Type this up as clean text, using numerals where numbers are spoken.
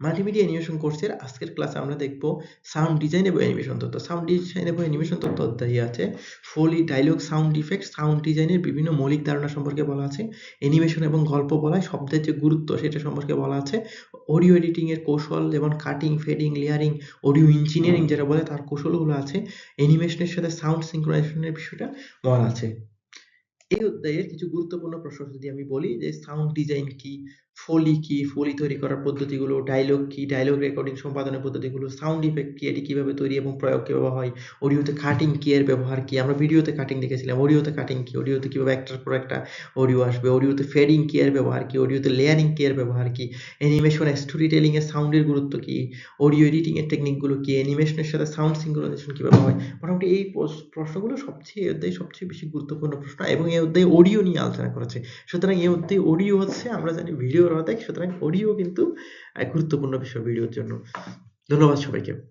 Multimedia animation কোর্সের আজকের ক্লাসে আমরা দেখব সাউন্ড ডিজাইন এবং অ্যানিমেশন তত্ত্ব। সাউন্ড ডিজাইন এবং অ্যানিমেশন তত্ত্ব অধ্যায়ে আছে ফোলি, ডায়লগ, সাউন্ড ইফেক্ট, সাউন্ড ডিজাইনের বিভিন্ন মৌলিক ধারণা সম্পর্কে বলা আছে, অ্যানিমেশন এবং গল্প বলায় শব্দের যে গুরুত্ব সেটা সম্পর্কে বলা আছে, অডিও এডিটিং এর কৌশল যেমন cutting, fading, layering, audio engineering যেটা বলে তার কৌশলগুলো আছে, অ্যানিমেশনের সাথে সাউন্ড সিনক্রোনাইজেশনের বিষয়টা বলা আছে। এই অধ্যায়ের কিছু গুরুত্বপূর্ণ প্রশ্ন যদি আমি বলি যে সাউন্ড ডিজাইন কি, ফোলি কি, ফোলি তৈরি করার পদ্ধতিগুলো, ডায়লগ কি, ডায়লগ রেকর্ডিং সম্পাদনের পদ্ধতিগুলো, সাউন্ড ইফেক্ট কি, এটি কিভাবে তৈরি এবং প্রয়োগ কিভাবে হয়, অডিওতে কাটিং কি, এর ব্যবহার কি, আমরা ভিডিওতে কাটিং দেখেছিলাম, অডিওতে কাটিং কি, অডিওতে কিভাবে একটার পর একটা অডিও আসবে, অডিওতে ফেডিং কি, এর ব্যবহার কি, অডিওতে লেয়ারিং কি, এর ব্যবহার কি, অ্যানিমেশন স্টোরি টেলিং এর সাউন্ডের গুরুত্ব কি, অডিও এডিটিং এর টেকনিকগুলো কি, অ্যানিমেশনের সাথে সাউন্ড সিনক্রোনাইজেশন কিভাবে হয়। মোটামুটি এই প্রশ্নগুলো সবচেয়ে এই অধ্যায়ে সবচেয়ে বেশি গুরুত্বপূর্ণ প্রশ্ন এবং এই অধ্যায়ে অডিও নিয়ে আলোচনা করেছে। সুতরাং এই অধ্যায়ে অডিও হচ্ছে আমরা জানি ভিডিওর অর্ধেক, সুতরাং অডিও কিন্তু গুরুত্বপূর্ণ বিষয় ভিডিওর জন্য। ধন্যবাদ সবাইকে।